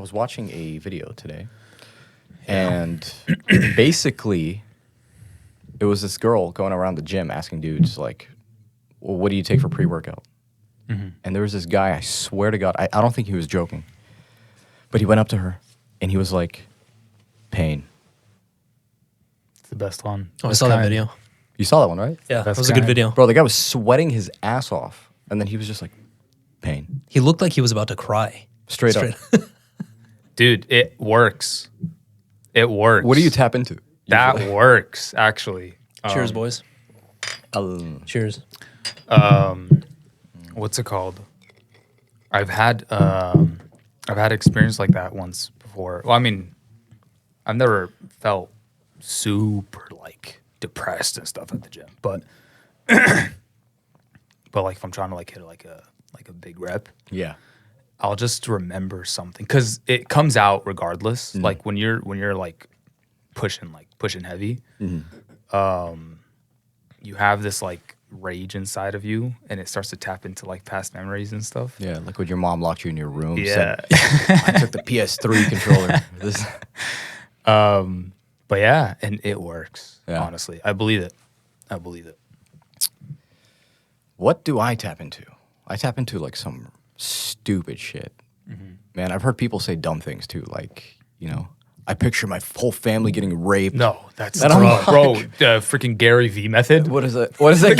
was watching a video today, and basically, it was this girl going around the gym asking dudes like, "Well, what do you take for pre-workout?" And there was this guy. I swear to God, I don't think he was joking, but he went up to her, and he was like, "Pain." It's the best one. Oh, I saw that video. You saw that one, right? Yeah, that That's was a good kind. video. Bro, the guy was sweating his ass off, and then he was just like, "Pain." He looked like he was about to cry. Straight up. Dude, it works. It works. What do you tap into? That works, actually. Cheers, boys. Cheers. What's it called? I've had experience like that once before. Well, I mean, I've never felt super like depressed and stuff at the gym, but like if I'm trying to like hit like a big rep, Yeah. I'll just remember something because it comes out regardless. Like when you're like pushing heavy, you have this like rage inside of you, and it starts to tap into like past memories and stuff. Yeah, like when your mom locked you in your room. Yeah. Said, I took the PS3 controller. This. But yeah, and it works. Yeah. Honestly, I believe it. What do I tap into? I tap into like some stupid shit. Man, I've heard people say dumb things too. Like, you know, I picture my whole family getting raped. No, that's And I'm bro. like- The freaking Gary V method. What is it? What is it?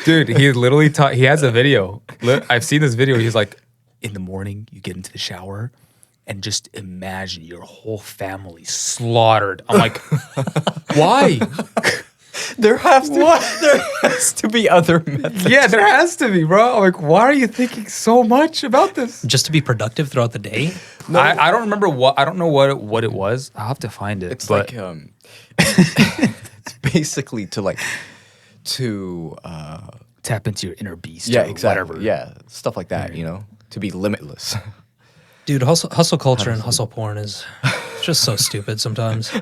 Dude, he literally he has a video. I've seen this video. He's like, in the morning, you get into the shower and just imagine your whole family slaughtered. I'm like, why? There has to be other methods. Yeah, there has to be, bro. I'm like, why are you thinking so much about this? Just to be productive throughout the day. I don't remember I don't know what it was. I'll have to find it. It's but like it's basically to tap into your inner beast. yeah, or exactly. Whatever. Yeah, stuff like that, you know, to be limitless. Dude, hustle culture and hustle porn is just so stupid sometimes.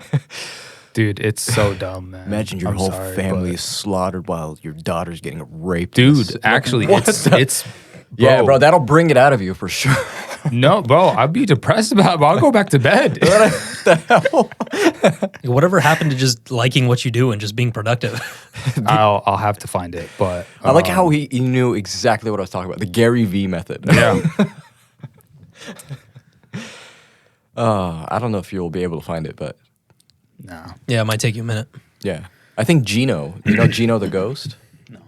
Dude, it's so dumb, man. Imagine your I'm whole sorry, family but- is slaughtered while your daughter's getting raped. Dude, actually, What it's yeah, bro, that'll bring it out of you for sure. No, bro, I'd be depressed about it, but I'll go back to bed. Whatever happened to just liking what you do and just being productive? I'll have to find it, but I like how he knew exactly what I was talking about. The Gary V method. yeah. I don't know if you'll be able to find it, but No. Yeah, it might take you a minute. yeah. I think Gino, you know Gino the Ghost? No.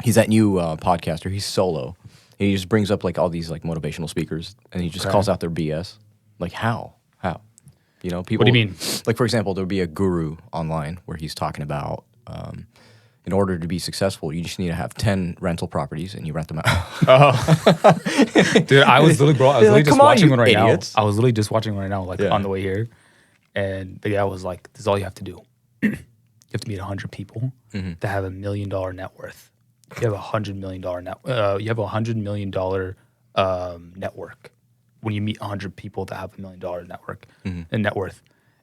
He's that new podcaster. He's solo. He just brings up like all these like motivational speakers, and he just calls out their BS. Like how? You know, people. What do you mean? Like for example, there'll be a guru online where he's talking about, in order to be successful, you just need to have 10 rental properties and you rent them out. Dude, I was literally just "Come on, watching you one right idiots." now. I was literally just watching one right now, like Yeah. on the way here. And the guy was like, this is all you have to do. You have to meet 100 people that have $1 million net worth. You have $100 million you have $100 million network. When you meet 100 people that have $1 million network and net worth,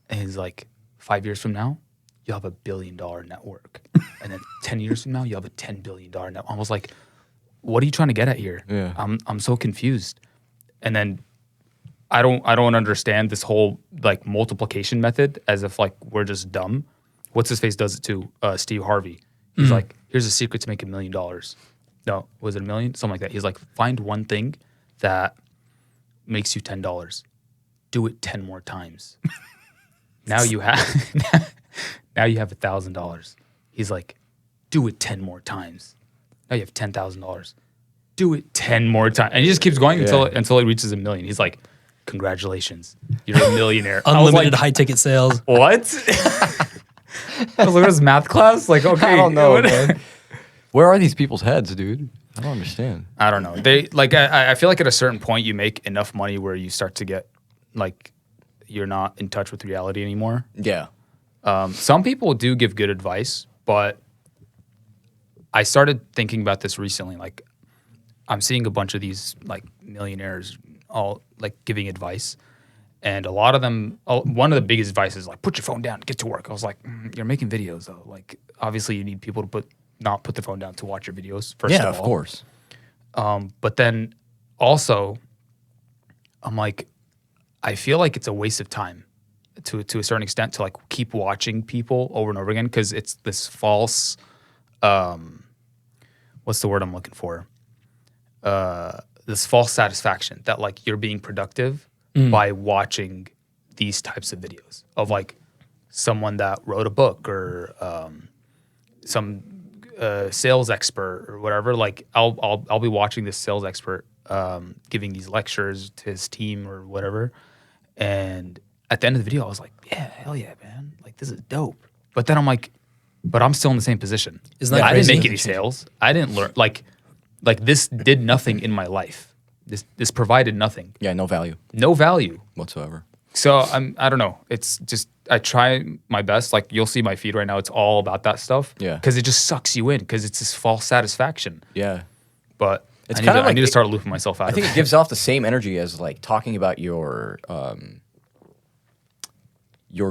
and he's like, 5 years from now, you'll have $1 billion network, and then 10 years from now, you'll have a $10 billion net. I was like, what are you trying to get at here? Yeah. I'm so confused. And then I don't understand this whole like multiplication method as if like we're just dumb. What's his face does it too? Steve Harvey. He's like, here's a secret to make $1 million. No, was it $1 million? Something like that. He's like, find one thing that makes you $10. Do it 10 more times. Now you have $1,000. He's like, do it 10 more times. Now you have $10,000. Do it 10 more times. And he just keeps going until it reaches $1 million. He's like, congratulations, you're a millionaire. Unlimited high ticket sales. What? I was like, this math class? Like, okay. I don't know, what- man. Where are these people's heads, dude? I don't understand. I don't know. They like I feel like at a certain point you make enough money where you start to get like you're not in touch with reality anymore. Yeah. Some people do give good advice, but I started thinking about this recently. Like I'm seeing a bunch of these like millionaires all like giving advice, and a lot of them. One of the biggest advice is like put your phone down, get to work. I was like, you're making videos though. Like obviously you need people to not put the phone down to watch your videos. First Yeah, of of all. course. But then also, I'm like, I feel like it's a waste of time to a certain extent to like keep watching people over and over again because it's this false, what's the word I'm looking for? This false satisfaction that like you're being productive by watching these types of videos of like someone that wrote a book or some sales expert or whatever. Like I'll be watching this sales expert giving these lectures to his team or whatever, and at the end of the video I was like, yeah, hell yeah, man, like this is dope. But then I'm like, but I'm still in the same position. Isn't that I didn't crazy? make any sales. I didn't learn like this did nothing in my life. This provided nothing. Yeah, no value No value. whatsoever. So I don't know. It's just I try my best. Like you'll see my feed right now. It's all about that stuff. Yeah. Because it just sucks you in. Because it's this false satisfaction. Yeah. But It's I kind of I like need to start looping myself out. I think of it gives off the same energy as like talking about your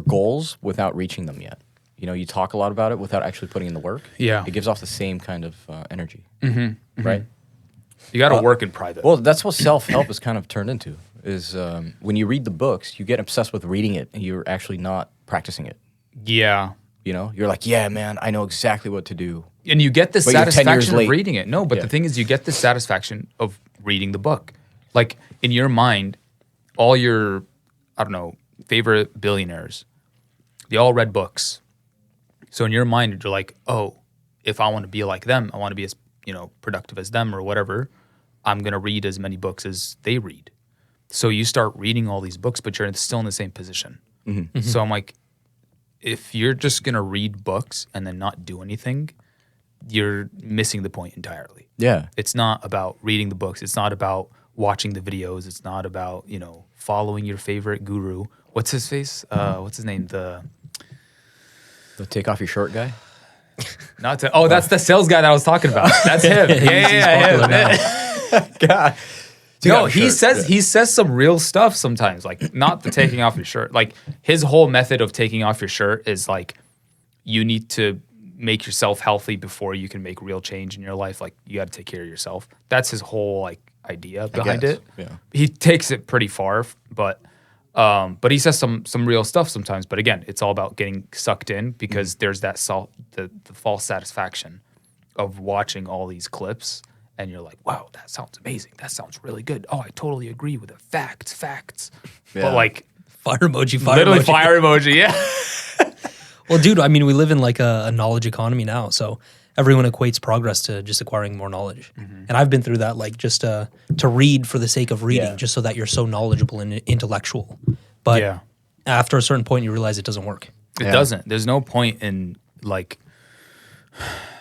goals without reaching them yet. You know, you talk a lot about it without actually putting in the work. Yeah. It gives off the same kind of energy. Right? You got to work in private. Well, that's what self-help is kind of turned into. Is when you read the books, you get obsessed with reading it, and you're actually not practicing it. Yeah. You know, you're like, yeah, man, I know exactly what to do. And you get the But you're 10 years satisfaction of late. reading it. No, but Yeah. the thing is, you get the satisfaction of reading the book. Like in your mind, all your, I don't know, favorite billionaires, they all read books. So in your mind, you're like, oh, if I want to be like them, I want to be as productive as them or whatever. I'm gonna read as many books as they read. So you start reading all these books, but you're still in the same position. So I'm like, if you're just gonna read books and then not do anything, you're missing the point entirely. Yeah. It's not about reading the books. It's not about watching the videos. It's not about following your favorite guru. What's his face? What's his name? The take off your shirt guy. that's the sales guy that I was talking about. That's him. Yeah. God. No, he says some real stuff sometimes, like not the taking off your shirt. Like his whole method of taking off your shirt is like you need to make yourself healthy before you can make real change in your life. Like you got to take care of yourself. That's his whole like idea behind guess, it. yeah. He takes it pretty far, but he says some real stuff sometimes. But again, it's all about getting sucked in because there's that the false satisfaction of watching all these clips. And you're like, wow, that sounds amazing. That sounds really good. Oh, I totally agree with it. Facts. Yeah. But like, Fire emoji, literally emoji. fire emoji, yeah. Well, dude, I mean, we live in like a knowledge economy now, so everyone equates progress to just acquiring more knowledge. And I've been through that, like just to read for the sake of reading, Yeah. just so that you're so knowledgeable and intellectual. But Yeah. after a certain point, you realize it doesn't work. It Yeah. doesn't. There's no point in like.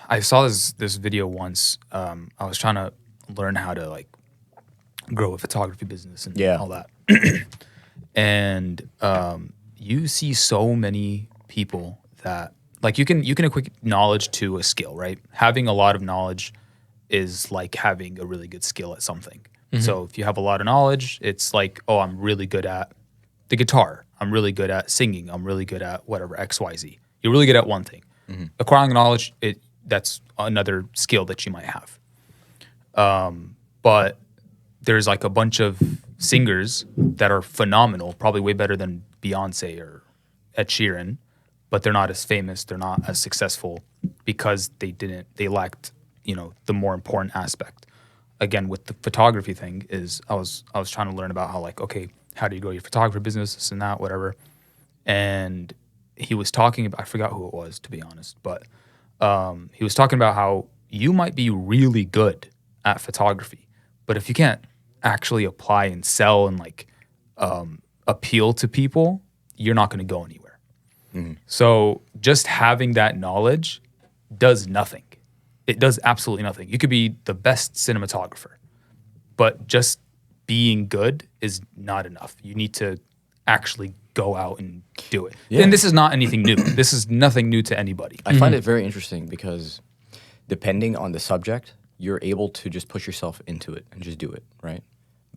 I saw this video once. I was trying to learn how to like grow a photography business and Yeah. all that. And you see so many people that like you can equate knowledge to a skill, right? Having a lot of knowledge is like having a really good skill at something. So if you have a lot of knowledge, it's like, oh, I'm really good at the guitar. I'm really good at singing. I'm really good at whatever, XYZ. You're really good at one thing. Acquiring knowledge, that's another skill that you might have. But there's like a bunch of singers that are phenomenal, probably way better than Beyonce or Ed Sheeran, but they're not as famous, they're not as successful because they lacked, the more important aspect. Again, with the photography thing is I was trying to learn about how like, okay, how do you grow your photography business, this and that, whatever. And he was talking about, I forgot who it was, to be honest, but he was talking about how you might be really good at photography, but if you can't actually apply and sell and like appeal to people, you're not going to go anywhere. So just having that knowledge does nothing. It does absolutely nothing. You could be the best cinematographer, but just being good is not enough. You need to actually go out and do it. Yeah. And this is not anything new. This is nothing new to anybody. I find it very interesting because depending on the subject, you're able to just push yourself into it and just do it, right?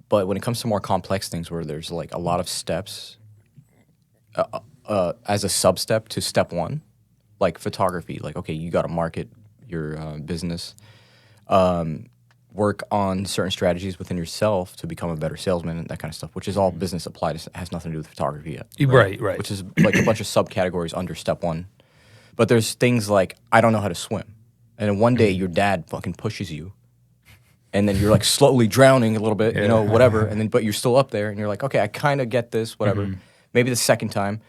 But when it comes to more complex things where there's like a lot of steps as a sub-step to step one, like photography, like, okay, you got to market your business. work on certain strategies within yourself to become a better salesman and that kind of stuff, which is all business applied. It has nothing to do with photography yet. Right. Which is like a bunch of subcategories under step one. But there's things like, I don't know how to swim. And then one day your dad fucking pushes you. And then you're like slowly drowning a little bit, you know, whatever. And then, but you're still up there and you're like, okay, I kind of get this, whatever. Maybe the second time.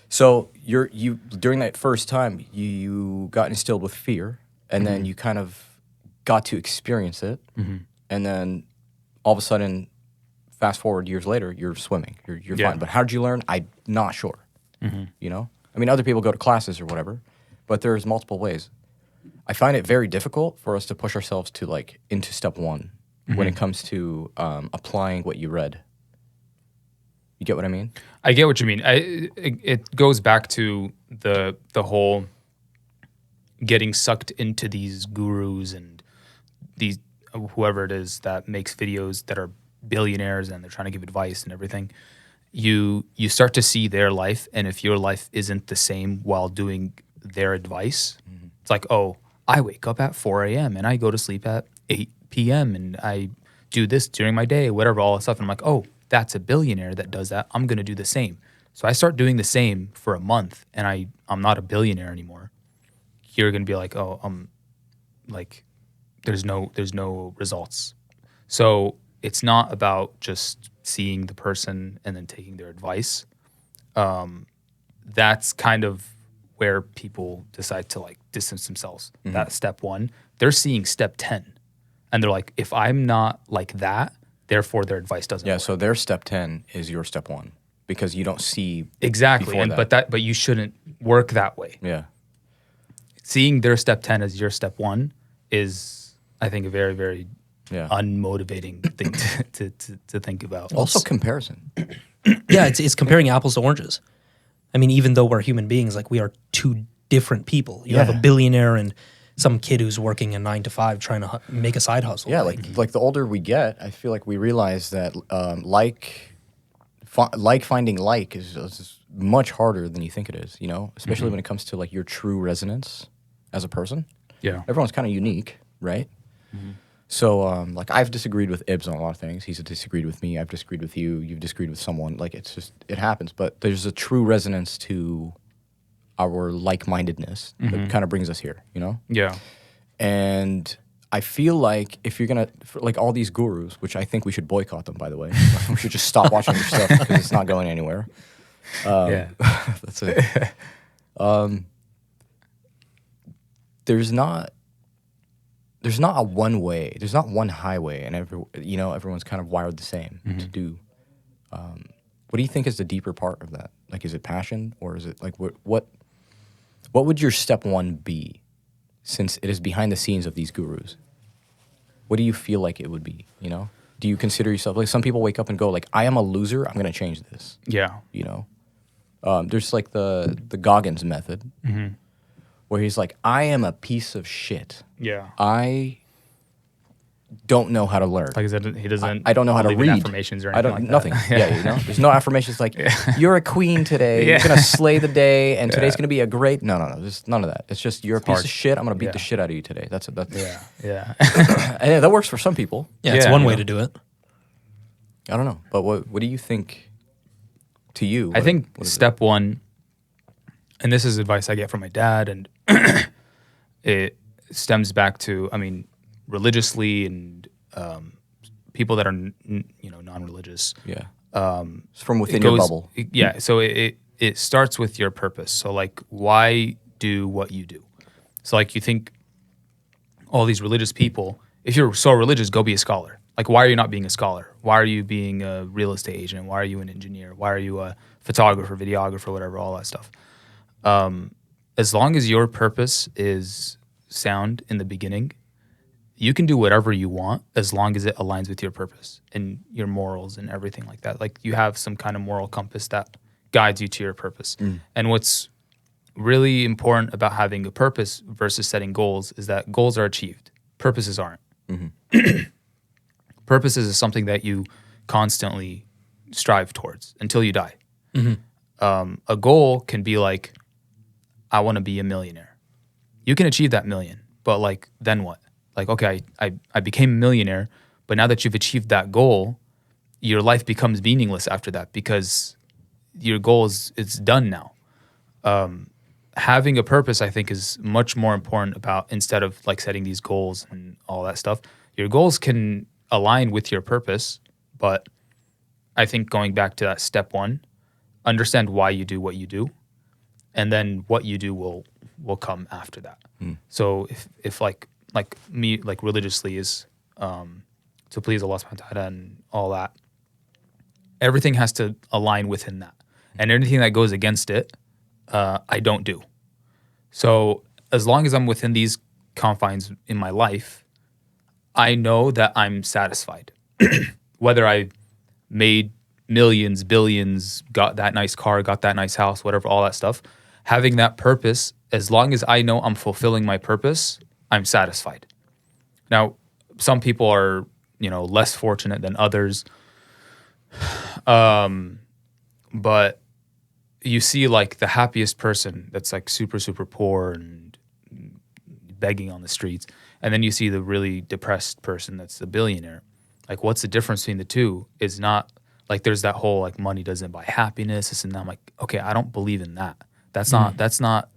So you during that first time, you got instilled with fear. And then you kind of got to experience it, and then all of a sudden, fast forward years later, you're swimming, you're fine. But how did you learn? I'm not sure. You know, I mean, other people go to classes or whatever, but there's multiple ways. I find it very difficult for us to push ourselves to like into step one when it comes to applying what you read. You get what I mean? I get what you mean. It goes back to the whole getting sucked into these gurus and these whoever it is that makes videos that are billionaires and they're trying to give advice and everything. You start to see their life, and if your life isn't the same while doing their advice, it's like, oh, I wake up at 4 a.m. and I go to sleep at 8 p.m. and I do this during my day, whatever, all that stuff. And I'm like, oh, that's a billionaire that does that. I'm going to do the same. So I start doing the same for a month, and I'm not a billionaire anymore. You're going to be like, oh, like, there's no results. So it's not about just seeing the person and then taking their advice. That's kind of where people decide to like distance themselves. That's step one. They're seeing step 10, and they're like, if I'm not like that, therefore their advice doesn't work. So their step 10 is your step 1 because you don't see exactly. before And that. but you shouldn't work that way. Yeah. Seeing their step 10 as your step 1 is, I think, a very, very unmotivating thing to think about. Also comparison. Yeah, it's comparing apples to oranges. I mean, even though we're human beings, like we are two different people. You have a billionaire and some kid who's working a 9 to 5 trying to make a side hustle. Yeah, like the older we get, I feel like we realize that finding like is much harder than you think it is, you know? Especially when it comes to like your true resonance as a person. Yeah. Everyone's kind of unique, right? So like I've disagreed with Ibs on a lot of things. He's disagreed with me. I've disagreed with you. You've disagreed with someone. Like it's just, it happens. But there's a true resonance to our like-mindedness that kind of brings us here, you know? Yeah. And I feel like if you're going to, like all these gurus, which I think we should boycott them, by the way. We should just stop watching their stuff because it's not going anywhere. That's it. There's not a one way. There's not one highway, and everyone's kind of wired the same to do. What do you think is the deeper part of that? Like, is it passion, or is it like what would your step 1 be, since it is behind the scenes of these gurus? What do you feel like it would be? You know, do you consider yourself like some people wake up and go like, I am a loser. I'm gonna change this. Yeah. You know, there's like the Goggins method. Where he's like, I am a piece of shit. Yeah. I don't know how to learn. Like he doesn't. I don't know how to read. Affirmations or anything like that. Nothing. Yeah, you know, there's no affirmations like you're a queen today. You're gonna slay the day, and today's gonna be a great. No. There's none of that. It's just you're a piece of shit. I'm gonna beat the shit out of you today. That's it. Yeah. And that works for some people. Yeah, it's one way to do it. I don't know, but what do you think? To you, I think step 1, and this is advice I get from my dad, and it stems back to, I mean, religiously and people that are non-religious. Yeah. It's from within your bubble. Yeah. So it starts with your purpose. So like, why do what you do? So like, you think all these religious people, if you're so religious, go be a scholar. Like, why are you not being a scholar? Why are you being a real estate agent? Why are you an engineer? Why are you a photographer, videographer, whatever, all that stuff? As long as your purpose is sound in the beginning, you can do whatever you want as long as it aligns with your purpose and your morals and everything like that. Like, you have some kind of moral compass that guides you to your purpose. And what's really important about having a purpose versus setting goals is that goals are achieved. Purposes aren't. Purposes is something that you constantly strive towards until you die. A goal can be like, I want to be a millionaire. You can achieve that million, but like, then what? Like, okay, I became a millionaire, but now that you've achieved that goal, your life becomes meaningless after that because your goal is it's done now. Having a purpose, I think, is much more important about instead of like setting these goals and all that stuff. Your goals can align with your purpose, but I think going back to that step one, understand why you do what you do, and then what you do will come after that. So if like me, like religiously is to please Allah subhanahu wa ta'ala and all that, everything has to align within that. And anything that goes against it, I don't do. So as long as I'm within these confines in my life, I know that I'm satisfied. Whether I made millions, billions, got that nice car, got that nice house, whatever, all that stuff, having that purpose, as long as I know I'm fulfilling my purpose, I'm satisfied. Now, some people are, less fortunate than others. But you see like the happiest person that's like super, super poor and begging on the streets. And then you see the really depressed person that's a billionaire. Like, what's the difference between the two is not like there's that whole like money doesn't buy happiness, this and that. I'm like, okay, I don't believe in that. That's not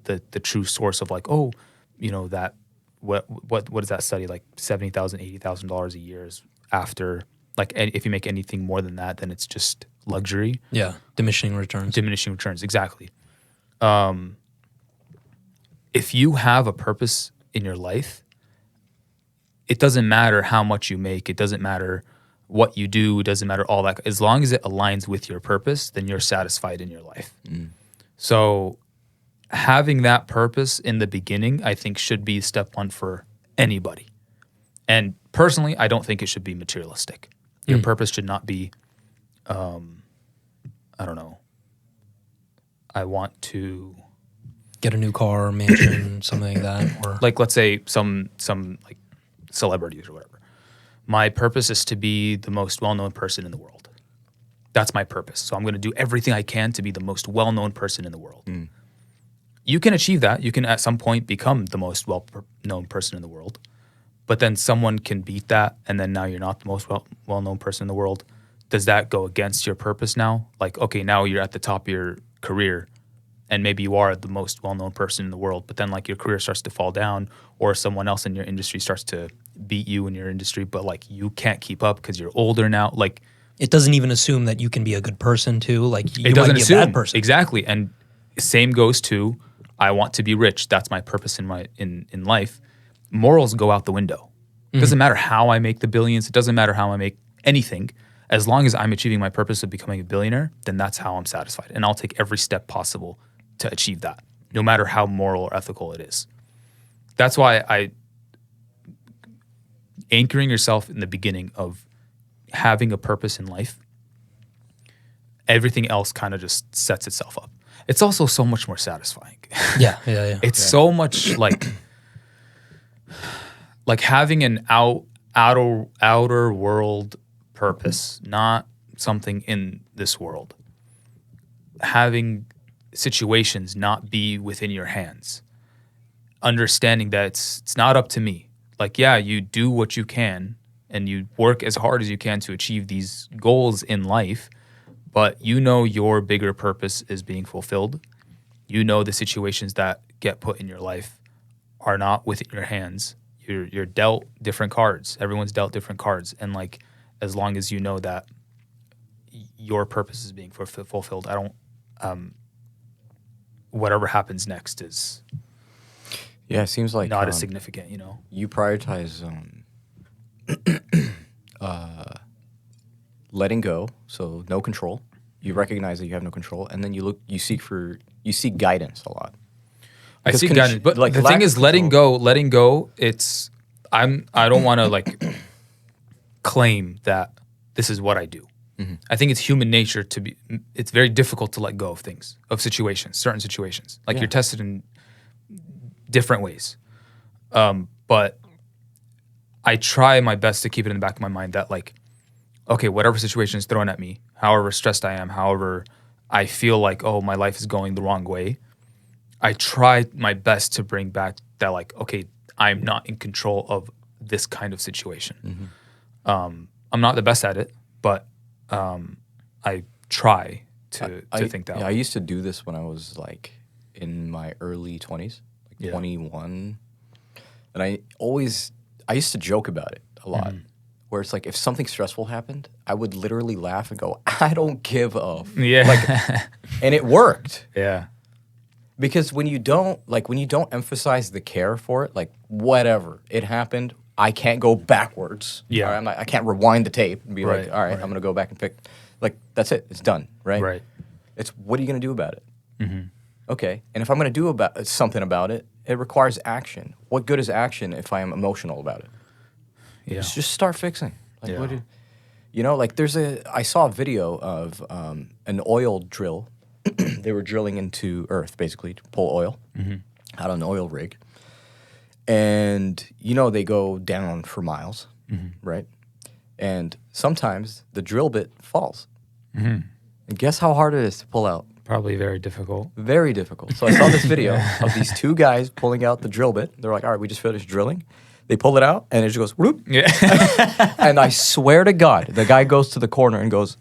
the true source of like, that what does that study, like $70,000, $80,000 a year is after, like, if you make anything more than that, then it's just luxury. Yeah, diminishing returns. Diminishing returns, exactly. If you have a purpose in your life, it doesn't matter how much you make. It doesn't matter what you do. It doesn't matter all that. As long as it aligns with your purpose, then you're satisfied in your life. So having that purpose in the beginning, I think, should be step one for anybody. And personally, I don't think it should be materialistic. Your purpose should not be, I don't know, I want to get a new car, mansion, something like that, or like, let's say some like celebrities or whatever. My purpose is to be the most well-known person in the world. That's my purpose. So I'm going to do everything I can to be the most well-known person in the world. You can achieve that. You can at some point become the most well-known person in the world. But then someone can beat that, and then now you're not the most well-known person in the world. Does that go against your purpose now? Like, okay, now you're at the top of your career, and maybe you are the most well-known person in the world, but then like your career starts to fall down, or someone else in your industry starts to beat you in your industry, but like you can't keep up because you're older now. Like, it doesn't even assume that you can be a good person too. Like, you it doesn't might be assume, a bad person. Exactly. And same goes to, I want to be rich. That's my purpose in my in life. Morals go out the window. It doesn't matter how I make the billions. It doesn't matter how I make anything. As long as I'm achieving my purpose of becoming a billionaire, then that's how I'm satisfied. And I'll take every step possible to achieve that, no matter how moral or ethical it is. That's why anchoring yourself in the beginning of having a purpose in life, everything else kind of just sets itself up. It's also so much more satisfying. Yeah. It's so much like having an outer world purpose, not something in this world. Having situations not be within your hands. Understanding that it's not up to me. Like, yeah, you do what you can and you work as hard as you can to achieve these goals in life, but you know your bigger purpose is being fulfilled. You know the situations that get put in your life are not within your hands. You're dealt different cards. Everyone's dealt different cards. And like, as long as you know that your purpose is being fulfilled, I don't, whatever happens next is it seems like not as significant, You prioritize letting go, so no control. You recognize that you have no control, and then you seek guidance a lot. I seek guidance, but like the thing is, letting go. I don't want to like claim that this is what I do. I think it's human nature it's very difficult to let go of things, of situations, certain situations. Like you're tested in different ways. But I try my best to keep it in the back of my mind that like, okay, whatever situation is thrown at me, however stressed I am, however I feel like, oh, my life is going the wrong way, I try my best to bring back that like, okay, I'm not in control of this kind of situation. I'm not the best at it, but I try to think that way. I used to do this when I was like in my early 20s, like 21. And I used to joke about it a lot. Where it's like if something stressful happened, I would literally laugh and go, I don't give a and it worked. Yeah. Because when you don't emphasize the care for it, like whatever, it happened, I can't go backwards. Yeah. Right? I can't rewind the tape and be Right, like, all right, I'm going to go back and pick. Like, that's it. It's done, right? Right. It's what are you going to do about it? Okay. And if I'm going to do something about it, it requires action. What good is action if I am emotional about it? Yeah. Just start fixing. Like, Yeah. like I saw a video of an oil drill. They were drilling into earth, basically, to pull oil out of an oil rig. And, they go down for miles, right? And sometimes the drill bit falls. And guess how hard it is to pull out? Probably very difficult. Very difficult. So I saw this video of these two guys pulling out the drill bit. They're like, all right, we just finished drilling. They pull it out, and it just goes, whoop. Yeah. And I swear to God, the guy goes to the corner and goes,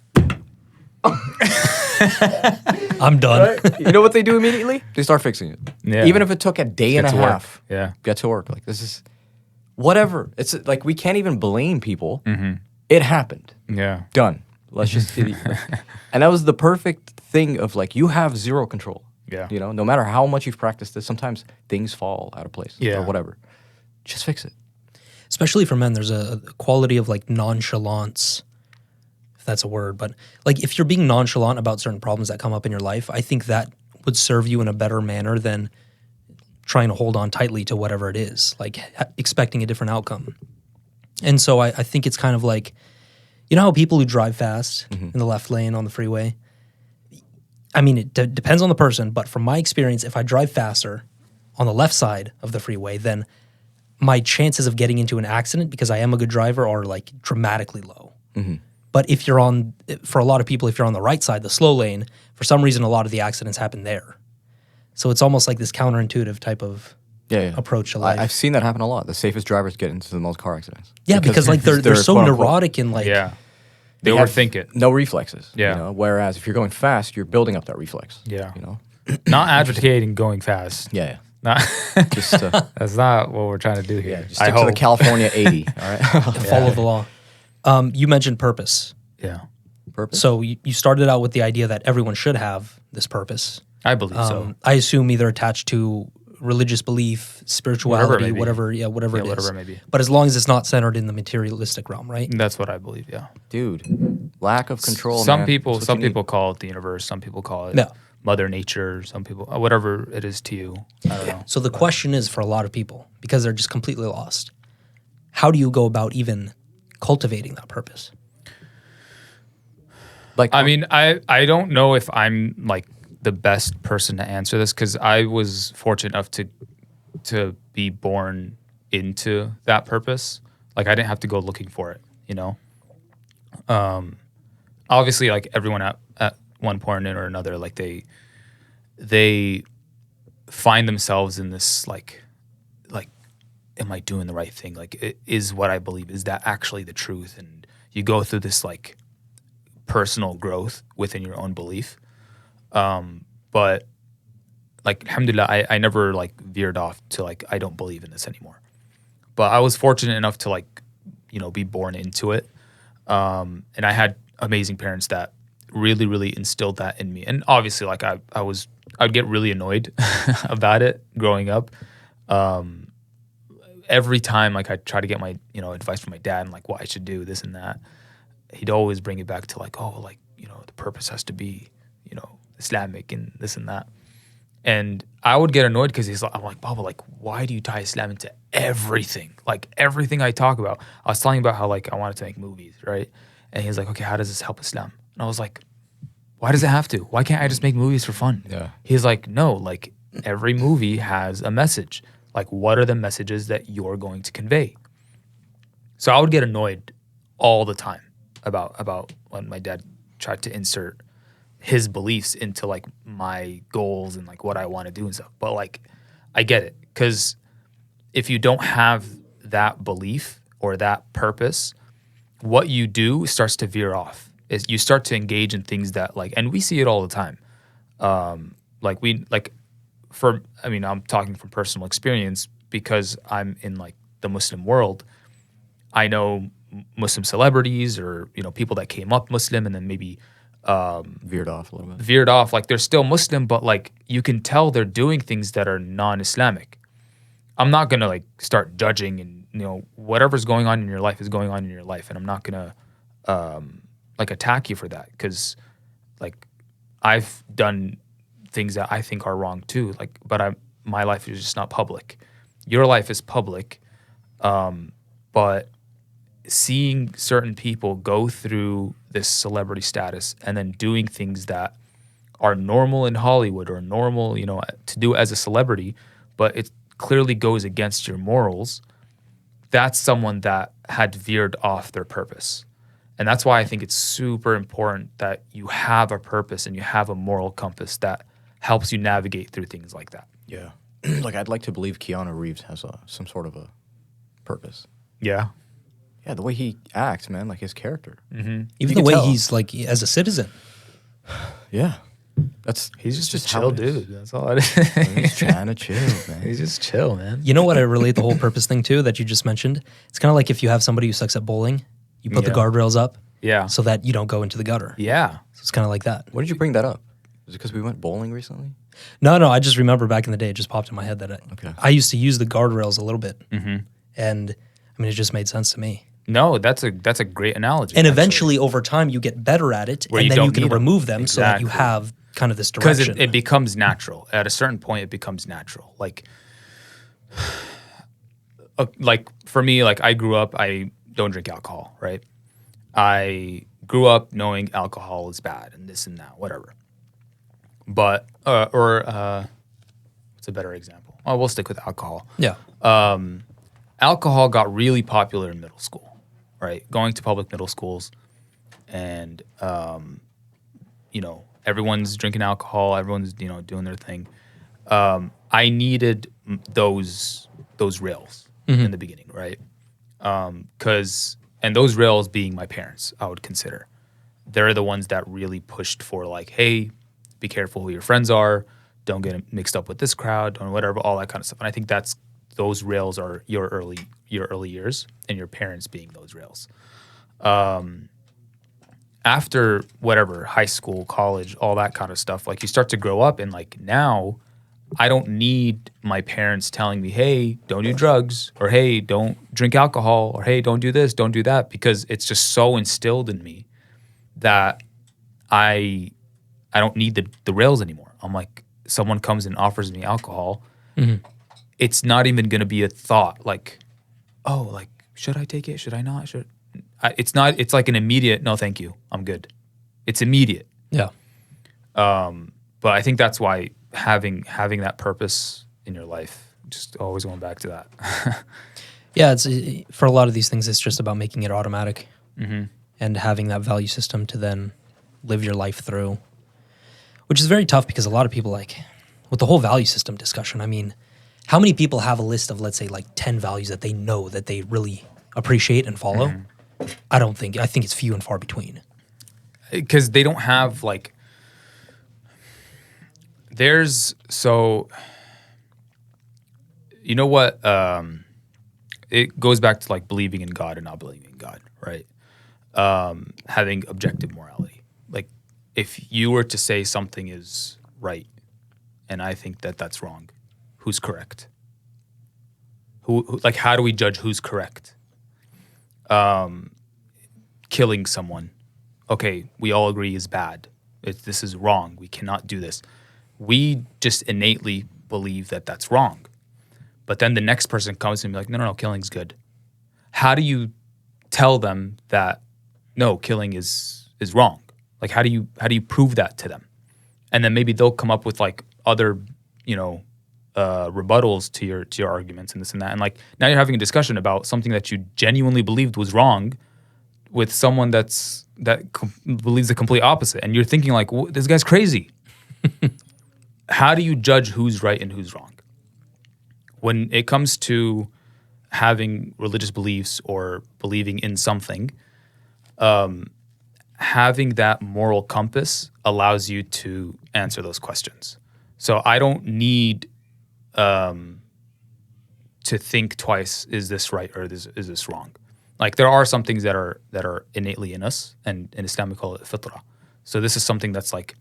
I'm done. right? You know what they do immediately? They start fixing it. Yeah. Even if it took a day and a to work. half. Yeah. Get to work. Like, this is whatever. It's like we can't even blame people. It happened. Yeah. Done. Let's just and that was the perfect thing of like you have zero control. Yeah. No matter how much you've practiced this, sometimes things fall out of place Yeah. or whatever. Just fix it. Especially for men, there's a quality of like nonchalance, if that's a word. But like if you're being nonchalant about certain problems that come up in your life, I think that would serve you in a better manner than trying to hold on tightly to whatever it is, like expecting a different outcome. And so I think it's kind of like, you know how people who drive fast in the left lane on the freeway, I mean, it depends on the person, but from my experience, if I drive faster on the left side of the freeway, then my chances of getting into an accident, because I am a good driver, are like dramatically low. But if you're for a lot of people, if you're on the right side, the slow lane, for some reason, a lot of the accidents happen there. So it's almost like this counterintuitive type of approach to life. I've seen that happen a lot. The safest drivers get into the most car accidents. Yeah, because like they're so quote, unquote, neurotic and like They have overthink it. No reflexes. Yeah. Whereas if you're going fast, you're building up that reflex. Yeah. Not advocating going fast. Yeah. Not Just that's not what we're trying to do here. just stick to the California 80. All right. follow the law. You mentioned purpose. Yeah. Purpose. So you started out with the idea that everyone should have this purpose. I believe so. I assume either attached to religious belief, spirituality, whatever it is. whatever it may be. But as long as it's not centered in the materialistic realm, right? That's what I believe, yeah. Dude, lack of control. Some man. people That's what you people call it the universe, some people call it Yeah. Mother Nature, some people whatever it is to you. I don't know. So the question is for a lot of people, because they're just completely lost, how do you go about even cultivating that purpose? Like, I mean, I don't know if I'm like the best person to answer this because I was fortunate enough to be born into that purpose. Like I didn't have to go looking for it, you know. Obviously, like everyone at one point or another, like they find themselves in this like, am I doing the right thing? Like, is what I believe, is that actually the truth? And you go through this like personal growth within your own belief. But like, alhamdulillah, I never like veered off to like, I don't believe in this anymore. But I was fortunate enough to like, you know, be born into it. And I had amazing parents that really, really instilled that in me. And obviously like I'd get really annoyed about it growing up. Every time like I try to get my, you know, advice from my dad and like what I should do, this and that, he'd always bring it back to like, oh, like, you know, the purpose has to be, you know, Islamic and this and that. And I would get annoyed because I'm like, Baba, like, why do you tie Islam into everything? Like everything I talk about. I was telling you about how like I wanted to make movies, right? And he's like, okay, how does this help Islam? And I was like, why does it have to? Why can't I just make movies for fun? Yeah. He's like, no, like every movie has a message. Like, what are the messages that you're going to convey? So I would get annoyed all the time about when my dad tried to insert his beliefs into like my goals and like what I want to do and stuff. But like, I get it, because if you don't have that belief, or that purpose, what you do starts to veer off. Is you start to engage in things that like, and we see it all the time. I'm talking from personal experience because I'm in like the Muslim world. I know Muslim celebrities or, people that came up Muslim and then maybe veered off a little bit. Veered off. Like they're still Muslim, but like you can tell they're doing things that are non-Islamic. I'm not going to like start judging and, whatever's going on in your life is going on in your life. And I'm not going to like attack you for that because like I've done things that I think are wrong too. Like, but my life is just not public. Your life is public. But seeing certain people go through this celebrity status and then doing things that are normal in Hollywood or normal, to do as a celebrity, but it clearly goes against your morals, that's someone that had veered off their purpose. And that's why I think it's super important that you have a purpose and you have a moral compass that helps you navigate through things like that. Yeah. Like, I'd like to believe Keanu Reeves has some sort of a purpose. Yeah. Yeah, the way he acts, man, like his character. Mm-hmm. Even the way he's like as a citizen. Yeah. He's just a chill dude. That's all it is. He's trying to chill, man. He's just chill, man. You know what I relate the whole purpose thing to that you just mentioned? It's kind of like if you have somebody who sucks at bowling, you put the guardrails up so that you don't go into the gutter. Yeah. So it's kind of like that. What did you bring that up? Is it because we went bowling recently? No, I just remember back in the day, it just popped in my head that I used to use the guardrails a little bit. Mm-hmm. And I mean, it just made sense to me. No, that's a great analogy. And eventually over time you get better at it and then you can remove them so that you have kind of this direction. Because it becomes natural. At a certain point, it becomes natural. Like for me, like I grew up, I don't drink alcohol, right? I grew up knowing alcohol is bad and this and that, whatever. But, what's a better example? Oh, we'll stick with alcohol. Yeah. Alcohol got really popular in middle school, right? Going to public middle schools and, everyone's drinking alcohol, everyone's, doing their thing. I needed those rails in the beginning, right? And those rails being my parents, I would consider. They're the ones that really pushed for like, hey, be careful who your friends are. Don't get mixed up with this crowd, don't whatever, all that kind of stuff. And I think those rails are your early years and your parents being those rails. After whatever, high school, college, all that kind of stuff, like you start to grow up and like now I don't need my parents telling me, hey, don't do drugs or hey, don't drink alcohol or hey, don't do this, don't do that, because it's just so instilled in me that I don't need the rails anymore. I'm like, someone comes and offers me alcohol, it's not even going to be a thought like, oh, like, should I take it? Should I not? It's not, it's like an immediate, no, thank you, I'm good. It's immediate. Yeah. But I think that's why having that purpose in your life, just always going back to that. Yeah, it's for a lot of these things, it's just about making it automatic and having that value system to then live your life through, which is very tough because a lot of people like, with the whole value system discussion, I mean, how many people have a list of, let's say, like 10 values that they know that they really appreciate and follow? I think it's few and far between. Because they don't have like, you know what, it goes back to like believing in God and not believing in God, right? Having objective morality. Like if you were to say something is right and I think that that's wrong, who's correct? Who like, how do we judge who's correct? Killing someone, okay, we all agree is bad. This is wrong. We cannot do this. We just innately believe that that's wrong. But then the next person comes and be like, no, killing's good. How do you tell them that no, killing is wrong? Like how do you prove that to them? And then maybe they'll come up with like other, rebuttals to your arguments and this and that. And like now you're having a discussion about something that you genuinely believed was wrong with someone that believes the complete opposite. And you're thinking like, this guy's crazy. How do you judge who's right and who's wrong? When it comes to having religious beliefs or believing in something, having that moral compass allows you to answer those questions. So I don't need to think twice, is this right or is this wrong? Like there are some things that are innately in us, and in Islam we call it fitra. So this is something that's like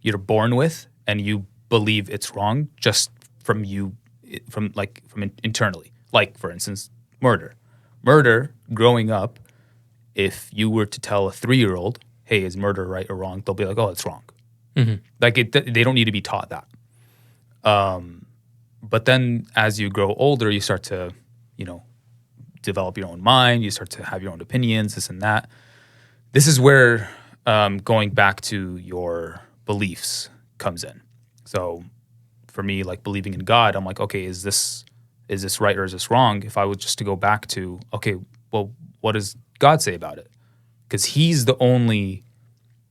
you're born with and you believe it's wrong just from internally. Like for instance, murder. Murder, growing up, if you were to tell a 3-year-old, hey, is murder right or wrong? They'll be like, oh, it's wrong. Like they don't need to be taught that. But then as you grow older, you start to, develop your own mind. You start to have your own opinions, this and that. This is where going back to your beliefs comes in. So for me, like believing in God, I'm like, okay, is this right or is this wrong? If I was just to go back to, okay, well, what does God say about it? Because he's the only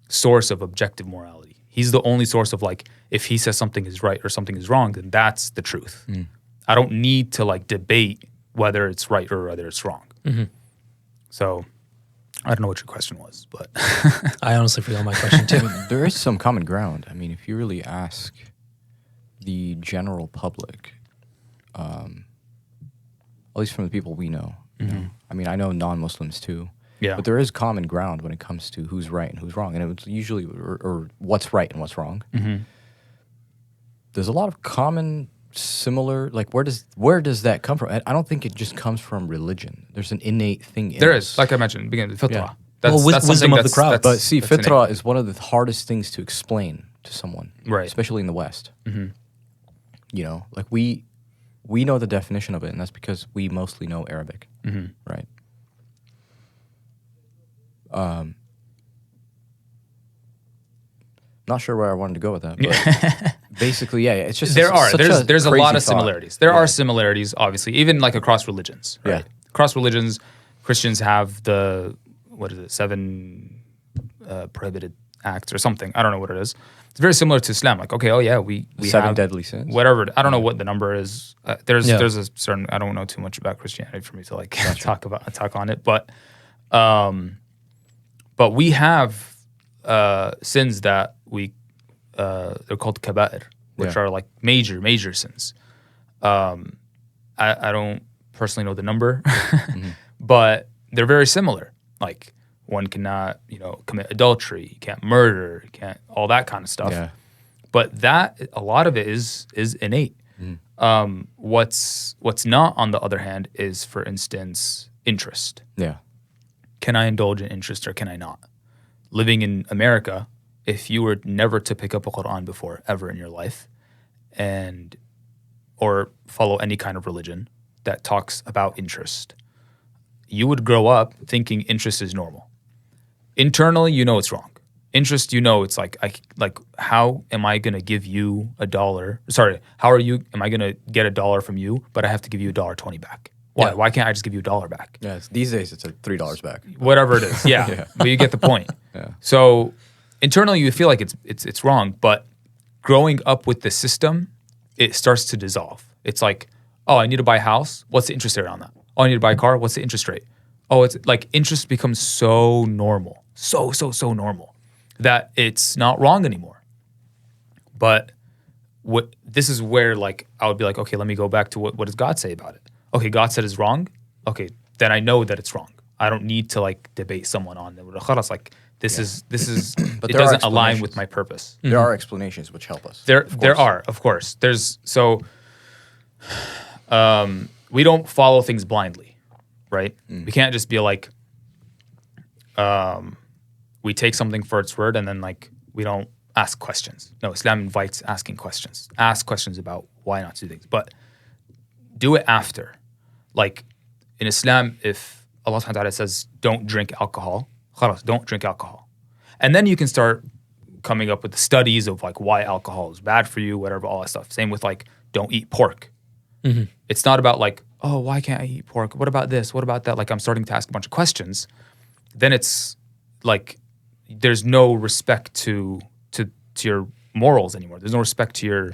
source of objective morality. He's the only source of like, if he says something is right or something is wrong, then that's the truth. I don't need to like debate whether it's right or whether it's wrong. So I don't know what your question was, but I honestly forgot my question too. There is some common ground. I mean, if you really ask the general public, at least from the people we know, I mean, I know non-Muslims too. Yeah. But there is common ground when it comes to who's right and who's wrong. And it's usually, or what's right and what's wrong. There's a lot of common, similar, like where does that come from? I don't think it just comes from religion. There's an innate thing in there us. is, like I mentioned, beginning with fitrah. Yeah. That's wisdom something of the crowd. But see, that's innate. fitrah is one of the hardest things to explain to someone. Right. Especially in the West. Like we know the definition of it, and that's because we mostly know Arabic. Right? Not sure where I wanted to go with that, but basically, yeah, it's just there's a lot of crazy thought. similarities. There are similarities, obviously, even like across religions. Right? Yeah. Across religions, Christians have the 7 prohibited acts or something. I don't know what it is. It's very similar to Islam. Like, okay, oh yeah, we 7 have deadly sins. whatever. I don't know what the number is. There's a certain. I don't know too much about Christianity for me to like talk on it, but we have sins that they're called kaba'ir, which are like major sins. I don't personally know the number, but they're very similar. Like one cannot, commit adultery, you can't murder, you can't all that kind of stuff. Yeah. But a lot of it is innate. What's not, on the other hand, is, for instance, interest. Yeah. Can I indulge in interest or can I not? Living in America, if you were never to pick up a Quran before ever in your life, or follow any kind of religion that talks about interest, you would grow up thinking interest is normal. Internally, it's wrong. Interest, it's like how am I going to give you $1? Sorry, am I going to get $1 from you, but I have to give you $1.20 back? Why? Yeah. Why can't I just give you $1 back? Yeah, these days it's $3 back. Whatever it is, yeah. But you get the point. Yeah. So internally, you feel like it's wrong, but growing up with the system, it starts to dissolve. It's like, oh, I need to buy a house. What's the interest rate on that? Oh, I need to buy a car. What's the interest rate? Oh, it's like interest becomes so normal, so normal that it's not wrong anymore. But this is where like I would be like, okay, let me go back to what does God say about it? Okay, God said it's wrong. Okay, then I know that it's wrong. I don't need to like debate someone on it. Like this is But it there are doesn't align with explanations. my purpose. There are explanations which help us. There are, of course. We don't follow things blindly, right? We can't just be like, we take something for its word and then like we don't ask questions. No, Islam invites asking questions. Ask questions about why not to do things, but do it after. Like in Islam, if Allah subhanahu wa ta'ala says, don't drink alcohol, khalas, don't drink alcohol. And then you can start coming up with the studies of like why alcohol is bad for you, whatever, all that stuff. Same with like, don't eat pork. It's not about like, oh, why can't I eat pork? What about this? What about that? Like I'm starting to ask a bunch of questions. Then it's like, there's no respect to your morals anymore. There's no respect to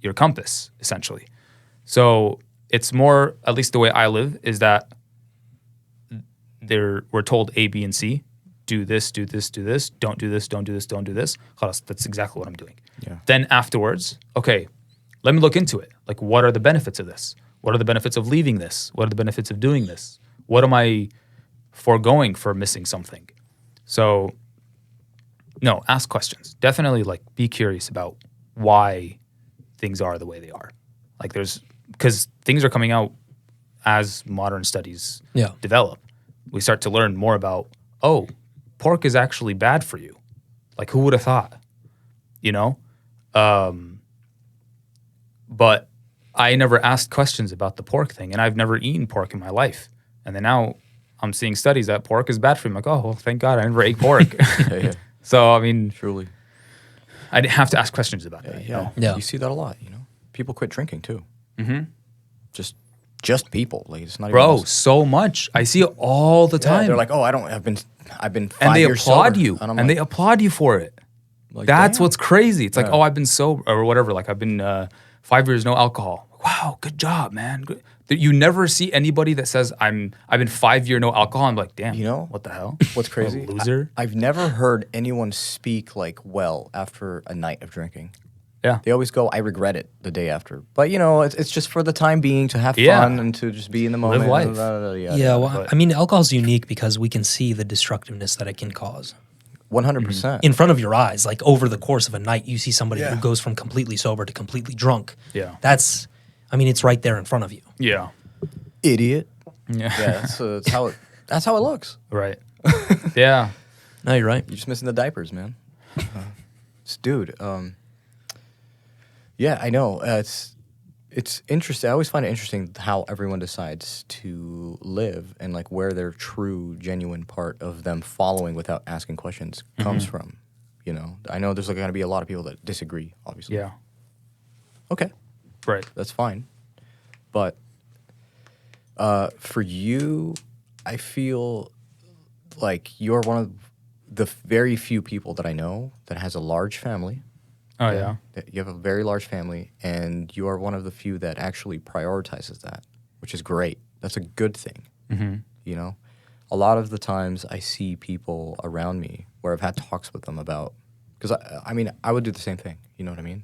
your compass, essentially. So it's more, at least the way I live, is that we're told A, B, and C. Do this, do this, do this. Don't do this, don't do this, don't do this. Khalas, that's exactly what I'm doing. Yeah. Then afterwards, okay, let me look into it. Like, what are the benefits of this? What are the benefits of leaving this? What are the benefits of doing this? What am I foregoing for missing something? So, no, ask questions. Definitely, like, be curious about why things are the way they are. Like, because things are coming out as modern studies develop. We start to learn more about, oh, pork is actually bad for you. Like, who would have thought? You know? But I never asked questions about the pork thing, and I've never eaten pork in my life. And then now I'm seeing studies that pork is bad for me. I'm like, oh, well, thank God I never ate pork. Yeah. So, I mean, Truly. I didn't have to ask questions about it. Yeah. Yeah. You see that a lot, you know? People quit drinking too. Mm-hmm. Just people. Like, it's not Bro, even so much. I see it all the time. they're like, oh, I've been 5 and they years applaud sober. you. And, And they applaud you for it. like, That's damn. what's crazy. It's like, Yeah. oh, I've been sober or whatever. Like, I've been 5 years no alcohol. Wow, good job, man. Good. You never see anybody that says I've been 5 year no alcohol. I'm like, damn. You know? what the hell? What's crazy? What a loser. I've never heard anyone speak like well after a night of drinking. Yeah. They always go, I regret it the day after. But, you know, it's just for the time being to have Yeah. fun and to just be in the moment. life. Yeah, well, I mean, alcohol's unique because we can see the destructiveness that it can cause 100%. in front of your eyes. Like over the course of a night, you see somebody Yeah. who goes from completely sober to completely drunk. Yeah. That's, I mean, it's right there in front of you. Yeah. Idiot. Yeah. Yeah, that's how it looks. Right. Yeah. No, you're right. You're just missing the diapers, man. Dude, yeah, I know. It's interesting. I always find it interesting how everyone decides to live and like where their true, genuine part of them following without asking questions comes from. You know, I know there's like going to be a lot of people that disagree, obviously. Yeah. Okay, Right. that's fine. But for you, I feel like you're one of the very few people that I know that has a large family. Oh, yeah. That you have a very large family, and you are one of the few that actually prioritizes that, which is great. That's a good thing. Mm-hmm. You know, a lot of the times I see people around me where I've had talks with them about, because I mean, I would do the same thing. You know what I mean?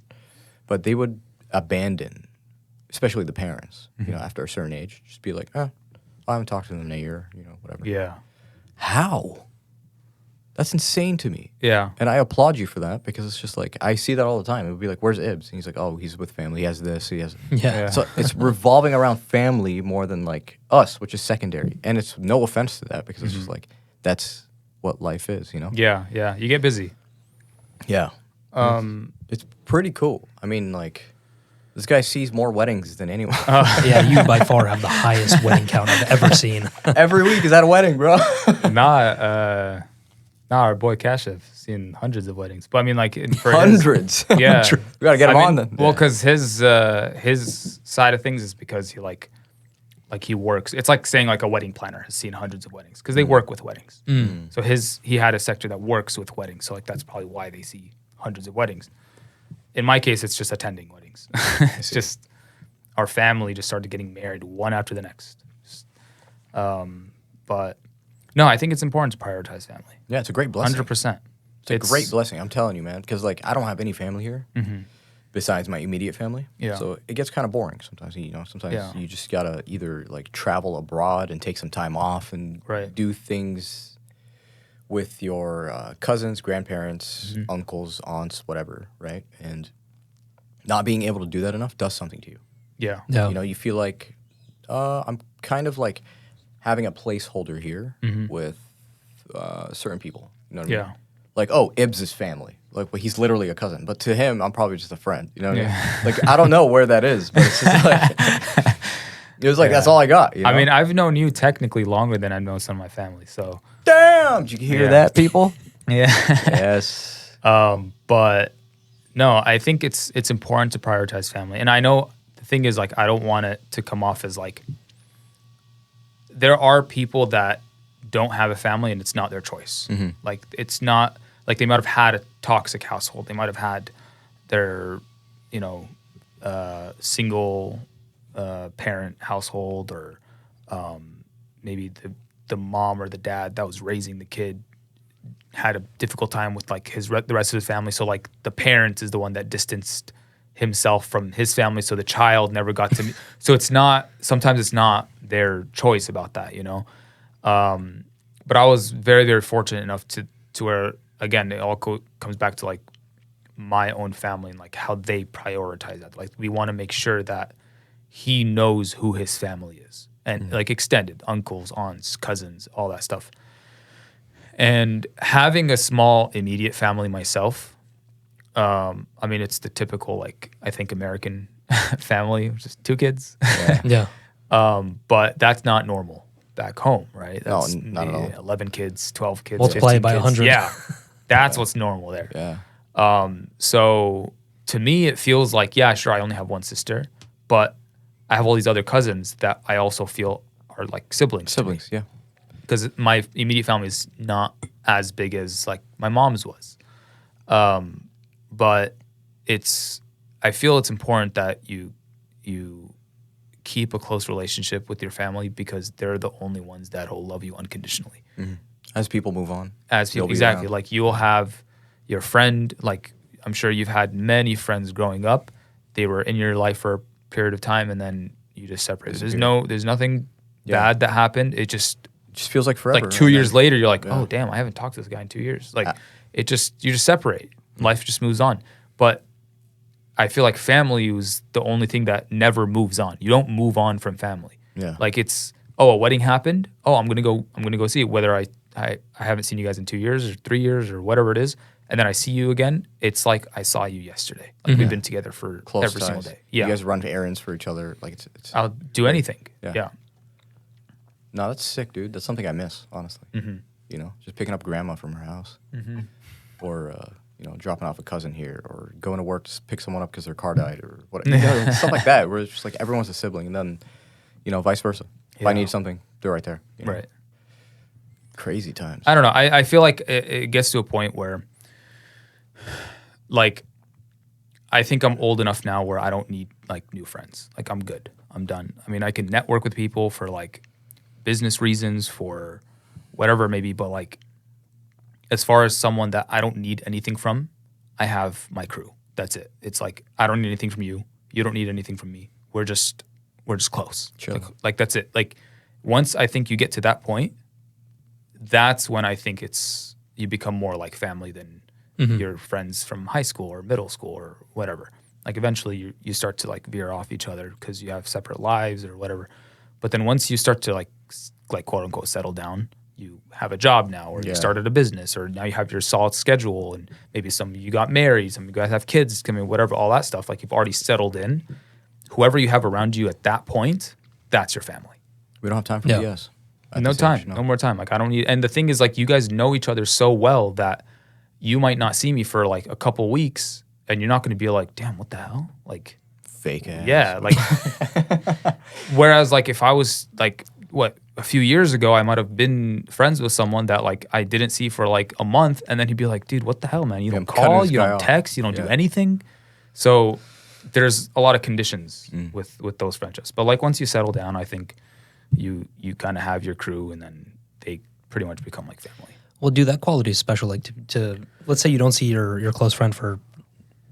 But they would abandon, especially the parents. You know, after a certain age, just be like, I haven't talked to them in a year. You know, whatever. Yeah. How? That's insane to me. Yeah. And I applaud you for that because it's just like, I see that all the time. It would be like, where's Ibs? And he's like, oh, he's with family. He has this. He has. Yeah. So it's revolving around family more than like us, which is secondary. And it's no offense to that because it's just like, that's what life is, you know? Yeah. Yeah. You get busy. Yeah. It's pretty cool. I mean, like, this guy sees more weddings than anyone. Yeah, you by far have the highest wedding count I've ever seen. Every week is at a wedding, bro. Our boy Kashif seen hundreds of weddings. But I mean, like, for Hundreds. yeah. We gotta get him on then. Well, because his side of things is because he he works. It's like saying like a wedding planner has seen hundreds of weddings because they work with weddings. So he had a sector that works with weddings. So like that's probably why they see hundreds of weddings. In my case, it's just attending weddings. It's just our family just started getting married one after the next. But no, I think it's important to prioritize family. Yeah, it's a great blessing. 100%. It's a great blessing, I'm telling you, man. Because like I don't have any family here besides my immediate family. Yeah. So it gets kind of boring sometimes. You know, sometimes Yeah. you just gotta either like travel abroad and take some time off and Right. do things with your cousins, grandparents, uncles, aunts, whatever, right? And not being able to do that enough does something to you. Yeah. Yeah. You know, you feel like I'm kind of like having a placeholder here with certain people. You know what I mean? Yeah. Like, oh, Ibs' family. Like, well, he's literally a cousin. But to him, I'm probably just a friend. You know what I mean? Like, I don't know where that is, but it's just like, it was like, that's all I got. You know? I mean, I've known you technically longer than I've known some of my family. So, damn! Did you hear Yeah. that, people? yeah. Yes. But no, I think it's important to prioritize family. And I know the thing is, like, I don't want it to come off as like, there are people that don't have a family and it's not their choice. Like, it's not, like, they might have had a toxic household. They might have had their, single parent household, or maybe the mom or the dad that was raising the kid had a difficult time with like the rest of his family. So like the parent is the one that distanced himself from his family, so the child never got to meet. So sometimes it's not their choice about that, you know. But I was very, very fortunate enough to where, again, it all comes back to like my own family and like how they prioritize that. Like we want to make sure that he knows who his family is, and like extended uncles, aunts, cousins, all that stuff. And having a small immediate family myself, I mean, it's the typical, like, I think American family, which is 2 kids. Yeah. But that's not normal back home, right? That's not at all. 11 kids, 12 kids, Multiply 15 it by kids. 100. Yeah. That's what's normal there. Yeah. So to me, it feels like, yeah, sure, I only have one sister, but I have all these other cousins that I also feel are like siblings. Siblings, yeah. Because my immediate family is not as big as like my mom's was. But I feel it's important that you keep a close relationship with your family, because they're the only ones that'll love you unconditionally. Mm-hmm. As people move on. Exactly. Like you'll have your friend, like I'm sure you've had many friends growing up. They were in your life for a period of time and then you just separated. There's nothing bad that happened. It just feels like forever. Like 2 years later, you're like, oh damn, I haven't talked to this guy in 2 years. Like you just separate. Life just moves on. But I feel like family is the only thing that never moves on. You don't move on from family. Yeah. Like it's, a wedding happened. Oh, I'm gonna go see it. Whether I haven't seen you guys in 2 years or 3 years or whatever it is, and then I see you again, it's like I saw you yesterday. Like we've been together for Close every ties. single day. Yeah. You guys run errands for each other. Like it's I'll do anything. Yeah. No, that's sick, dude. That's something I miss, honestly. Mm-hmm. You know, just picking up grandma from her house, or dropping off a cousin here, or going to work to pick someone up because their car died, or whatever, stuff like that. Where it's just like everyone's a sibling, and then, vice versa. If I need something, they're right there. You know? Right. Crazy times. I don't know. I feel like it gets to a point where, like, I think I'm old enough now where I don't need like new friends. Like I'm good. I'm done. I mean, I can network with people for like business reasons, for whatever it may be, but like as far as someone that I don't need anything from, I have my crew. That's it. It's like I don't need anything from you. You don't need anything from me. We're just close. Chill. Like that's it. Like once I think you get to that point, that's when I think you become more like family than your friends from high school or middle school or whatever. Like eventually you start to like veer off each other because you have separate lives or whatever. But then once you start to like quote unquote settle down, you have a job now, or you started a business, or now you have your solid schedule, and maybe some of you got married, some of you guys have kids coming, whatever, all that stuff. Like you've already settled in. Whoever you have around you at that point, that's your family. We don't have time for BS. No time. No more time. Like I don't need. And the thing is, like you guys know each other so well that you might not see me for like a couple weeks, and you're not going to be like, damn, what the hell? Like fake ass. Yeah. Like, whereas like if I was like, a few years ago, I might have been friends with someone that like I didn't see for like a month, and then he'd be like, dude, what the hell, man? You don't call, you don't text, you don't do anything. So there's a lot of conditions with those friendships. But like once you settle down, I think you kind of have your crew, and then they pretty much become like family. Well, dude, that quality is special. Like to let's say you don't see your close friend for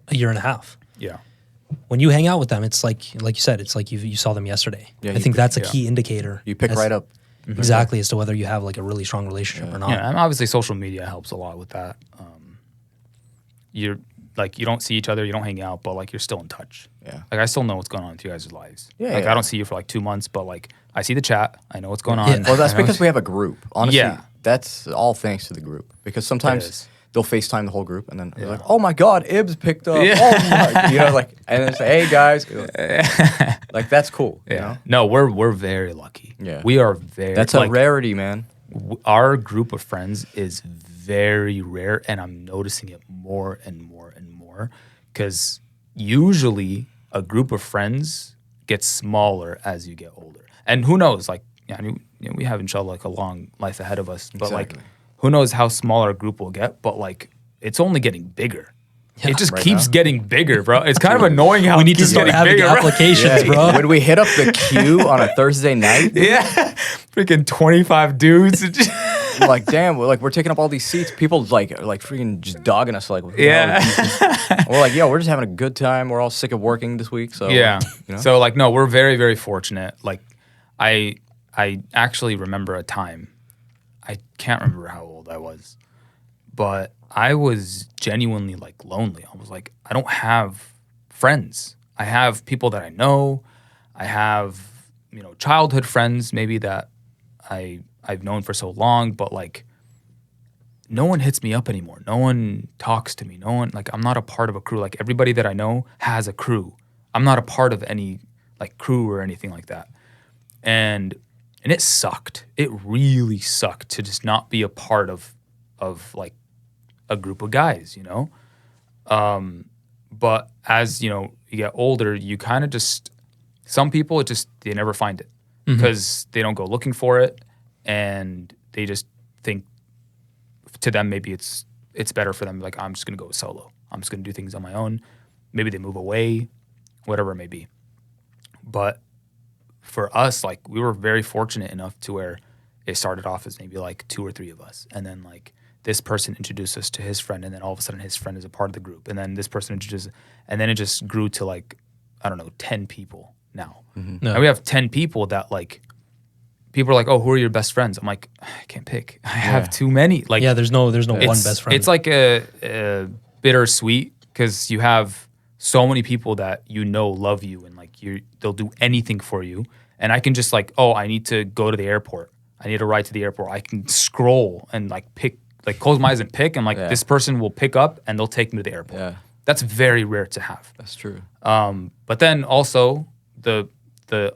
a year and a half. Yeah. When you hang out with them, it's like you said, it's like you saw them yesterday. Yeah, I think that's a key indicator. You pick right up. Exactly, as to whether you have like a really strong relationship or not. Yeah, and obviously social media helps a lot with that. You're like, you don't see each other, you don't hang out, but like you're still in touch. Yeah. Like I still know what's going on with you guys' lives. Yeah. Like I don't see you for like 2 months, but like I see the chat, I know what's going on. Well, that's because we have a group. Honestly, that's all thanks to the group. Because sometimes they'll FaceTime the whole group, and then they're like, "Oh my God, Ibs picked up." Yeah. Oh my, like, and then say, "Hey guys," like that's cool. Yeah. You know? No, we're very lucky. Yeah. We are very. That's a rarity, man. Our group of friends is very rare, and I'm noticing it more and more and more, because usually a group of friends gets smaller as you get older. And who knows? Like, we have inshallah like a long life ahead of us, but like. Who knows how small our group will get, but like it's only getting bigger. it just Right keeps now? getting bigger, bro. It's kind of annoying how We it need to keeps start getting having bigger, bro. applications, bro. When we hit up the queue on a Thursday night, Yeah, freaking 25 dudes. we're like, damn, we're taking up all these seats. People like freaking just dogging us like, what the Yeah. hell are these- we're like, yo, we're just having a good time. We're all sick of working this week, so Yeah. you know? So like, no, we're very, very fortunate. Like, I actually remember a time. I can't remember how old I was, but I was genuinely like lonely. I was like, I don't have friends. I have people that I know. I have, childhood friends maybe that I've known for so long, but like no one hits me up anymore. No one talks to me. No one, like, I'm not a part of a crew. Like, everybody that I know has a crew. I'm not a part of any like crew or anything like that. And it sucked. It really sucked to just not be a part of like a group of guys, But as, you get older, you kind of just, some people, they never find it because they don't go looking for it, and they just think, to them, maybe it's better for them. Like, I'm just going to go solo. I'm just going to do things on my own. Maybe they move away, whatever it may be. But for us, like, we were very fortunate enough to where it started off as maybe like 2 or 3 of us. And then like this person introduced us to his friend, and then all of a sudden his friend is a part of the group. And then this person introduced, and then it just grew to like, I don't know, 10 people now. No. And we have 10 people that like, people are like, oh, who are your best friends? I'm like, I can't pick. I have too many. Like, Yeah, there's no one best friend. it's like a bittersweet, because you have so many people that love you, and like they'll do anything for you. And I can just like, oh, I need to go to the airport. I need a ride to the airport. I can scroll and like pick, like close my eyes and pick, and like this person will pick up and they'll take me to the airport. Yeah. That's very rare to have. That's true. But then also the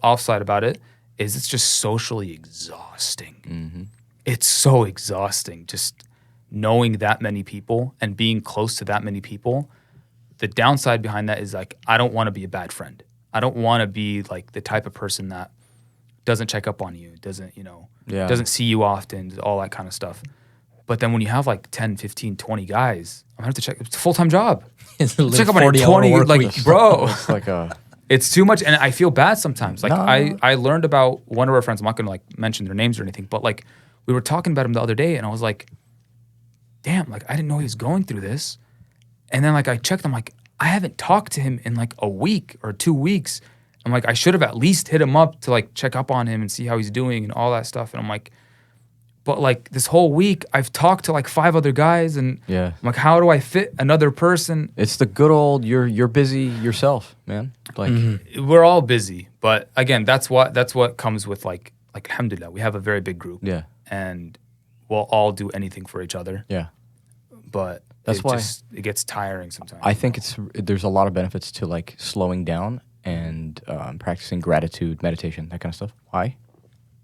offside about it is it's just socially exhausting. Mm-hmm. It's so exhausting just knowing that many people and being close to that many people. The downside behind that is like, I don't want to be a bad friend. I don't want to be like the type of person that doesn't check up on you, doesn't see you often, all that kind of stuff. But then when you have like 10, 15, 20 guys, I'm gonna have to check. It's a full-time job. It's Check up on 20, like, week. bro. It's like a It's too much, and I feel bad sometimes. Like, No. I learned about one of our friends. I'm not gonna like mention their names or anything, but like we were talking about him the other day, and I was like, damn, like I didn't know he was going through this. And then like I checked, I'm like, I haven't talked to him in like a week or 2 weeks. I'm like, I should have at least hit him up to like check up on him and see how he's doing and all that stuff. And I'm like, but like this whole week I've talked to like 5 other guys, and Yeah. I'm like, how do I fit another person? It's the good old you're busy yourself, man. Like We're all busy, but again, that's what comes with like alhamdulillah, we have a very big group. yeah. And we'll all do anything for each other. Yeah. But That's why it gets tiring sometimes. I think there's a lot of benefits to like slowing down and practicing gratitude, meditation, that kind of stuff. Why?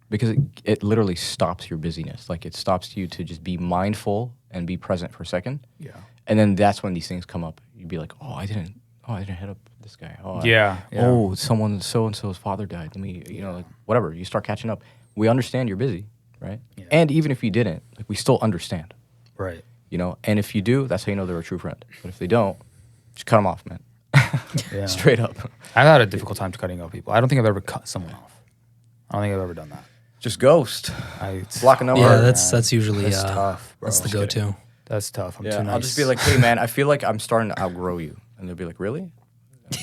Because it literally stops your busyness. Like it stops you to just be mindful and be present for a second. Yeah. And then that's when these things come up. You'd be like, I didn't hit up this guy. Yeah. Oh, someone so and so's father died. Let me, like whatever. You start catching up. We understand you're busy, right? Yeah. And even if you didn't, like we still understand. Right. And if you do, that's how you know they're a true friend. But if they don't, just cut them off, man. Yeah. Straight up. I've had a difficult time cutting off people. I don't think I've ever cut someone off. I don't think I've ever done that. Just ghost. Block a number. Yeah, that's usually That's tough, bro. that's the go-to. That's tough. I'm too Yeah, nice. I'll just be like, hey, man, I feel like I'm starting to outgrow you. And they'll be like, really?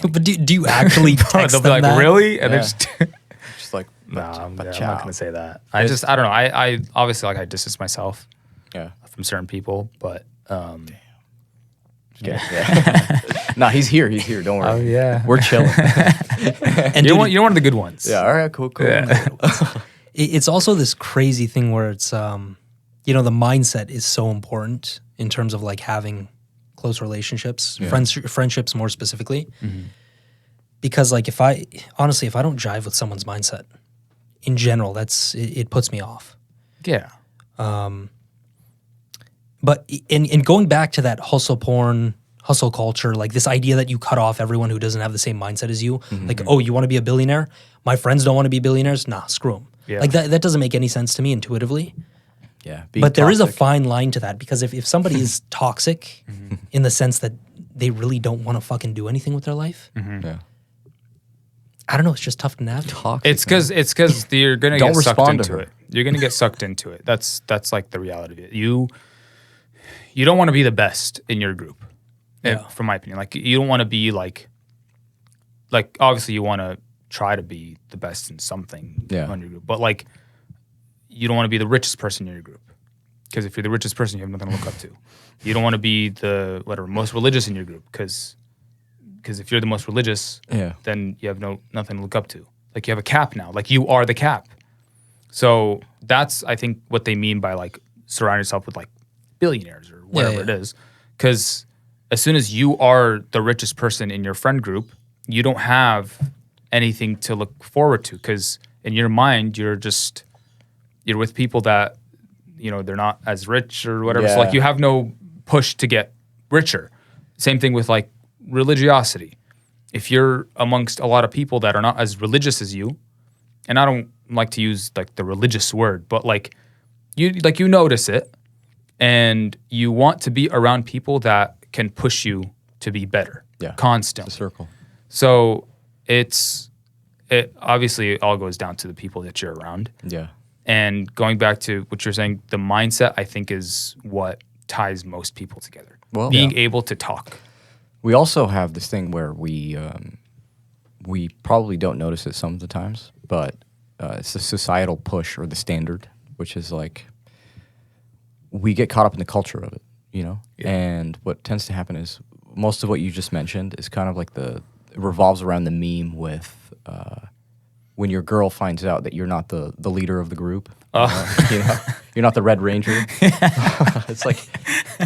But do you actually text they'll be them like, that? really? And Yeah. they're just Just like, no, I'm not ciao. gonna say that. I don't know. I obviously like I distance myself Yeah. from certain people, but Yeah. Nah, he's here. He's here. Don't worry. oh yeah, We're chilling. And you're dude, one of the good ones. Yeah, all right, cool. Yeah. it's also this crazy thing where it's the mindset is so important in terms of like having close relationships, friendships more specifically. Because like if I don't jive with someone's mindset in general, it puts me off. Yeah. But in going back to that hustle culture, like this idea that you cut off everyone who doesn't have the same mindset as you, like, oh, you want to be a billionaire? My friends don't want to be billionaires? Nah, screw them. Yeah. Like that doesn't make any sense to me intuitively. Yeah. But there is a fine line to that, because if somebody is toxic in the sense that they really don't want to fucking do anything with their life. Yeah. I don't know. It's just tough to navigate. Toxic, It's because you're gonna Don't get sucked respond to into her. it. You're gonna get sucked into it. That's like the reality of it. You don't want to be the best in your group, from my opinion. Like you don't want to be like obviously you want to try to be the best in something on your group, but like you don't want to be the richest person in your group, because if you're the richest person, you have nothing to look up to. You don't want to be the most religious in your group, because if you're the most religious, then you have nothing to look up to. Like you have a cap now. Like you are the cap. So that's, I think, what they mean by like surround yourself with like billionaires or whatever it is. Because as soon as you are the richest person in your friend group, you don't have anything to look forward to, because in your mind you're with people that, you know, they're not as rich or whatever. So like you have no push to get richer. Same thing with like religiosity. If you're amongst a lot of people that are not as religious as you, and I don't like to use like the religious word, but like you notice it, and you want to be around people that can push you to be better constantly. It's a circle. So it obviously it all goes down to the people that you're around. Yeah. And going back to what you're saying, the mindset, I think, is what ties most people together. Well, being able to talk. We also have this thing where we probably don't notice it some of the times, but it's the societal push or the standard, which is like we get caught up in the culture of it, you know? Yeah. And what tends to happen is most of what you just mentioned is kind of like it revolves around the meme with when your girl finds out that you're not the leader of the group. You know, you're not the Red Ranger. It's like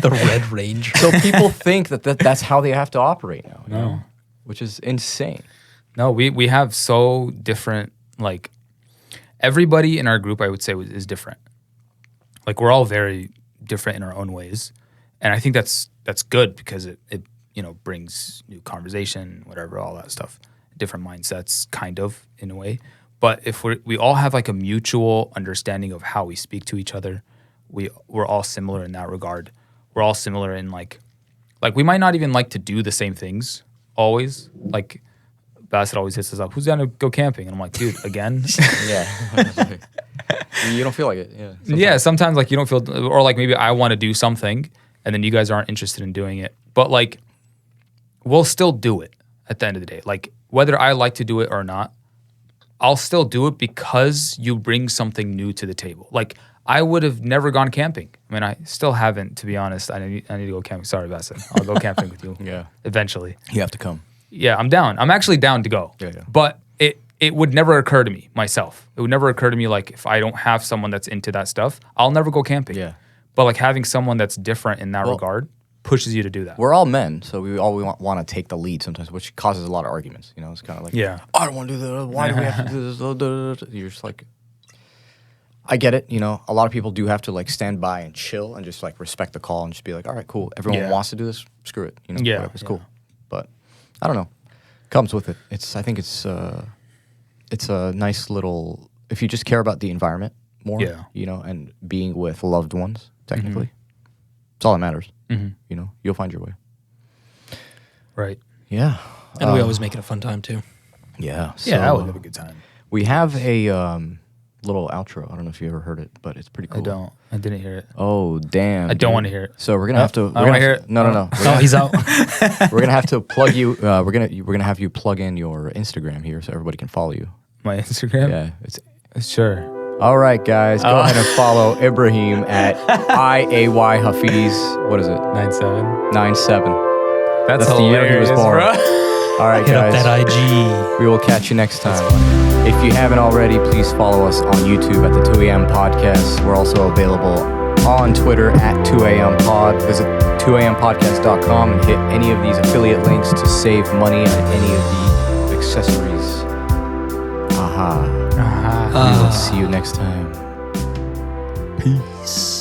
The Red Ranger. so people think that's how they have to operate now. You know? Which is insane. No, we have so different, like everybody in our group, I would say, is different. Like we're all very different in our own ways, and I think that's good, because it you know brings new conversation, whatever, all that stuff, different mindsets, kind of in a way. But if we all have like a mutual understanding of how we speak to each other, we're all similar in that regard. We're all similar in like we might not even like to do the same things always. Like Bassett always hits us up, who's down to go camping? And I'm like, dude, again? Yeah. You don't feel like it. Yeah. Sometimes. Yeah, sometimes like you don't feel, or like maybe I want to do something and then you guys aren't interested in doing it. But like we'll still do it at the end of the day. Like whether I like to do it or not, I'll still do it because you bring something new to the table. Like I would have never gone camping. I mean, I still haven't, to be honest. I need to go camping. Sorry, Bassett. I'll go camping with you. Yeah. Eventually. You have to come. Yeah, I'm down. I'm actually down to go. Yeah. But it would never occur to me myself. It would never occur to me, like, if I don't have someone that's into that stuff, I'll never go camping. Yeah. But like having someone that's different in that regard pushes you to do that. We're all men, so we want to take the lead sometimes, which causes a lot of arguments. You know, it's kind of like, I don't want to do this. Why do we have to do this? You're just like, I get it. You know, a lot of people do have to like stand by and chill and just like respect the call and just be like, all right, cool. Everyone wants to do this. Screw it. You know, whatever, it's cool. But I don't know. Comes with it. I think it's a nice little, if you just care about the environment more, you know, and being with loved ones, technically, it's all that matters. You know, you'll find your way. Right. Yeah. And we always make it a fun time too. Yeah. So, Yeah, I would have a good time. We have a little outro. I don't know if you ever heard it, but it's pretty cool. I don't. I didn't hear it. Oh, damn. I don't want to hear it. So we're gonna have to. I want to hear it. No. Oh, he's out. We're gonna have to plug you. We're gonna have you plug in your Instagram here so everybody can follow you. My Instagram? Yeah. It's Sure. all right, guys. Go ahead and follow Ibrahim at IAY Hafeez. What is it? 97. 97. That's the year he was hilarious, born. bro. All right, Hit up guys. that IG. We will catch you next time. If you haven't already, please follow us on YouTube at the 2AM Podcast. We're also available on Twitter at 2AM Pod. Visit 2ampodcast.com and hit any of these affiliate links to save money on any of the accessories. We will see you next time. Peace.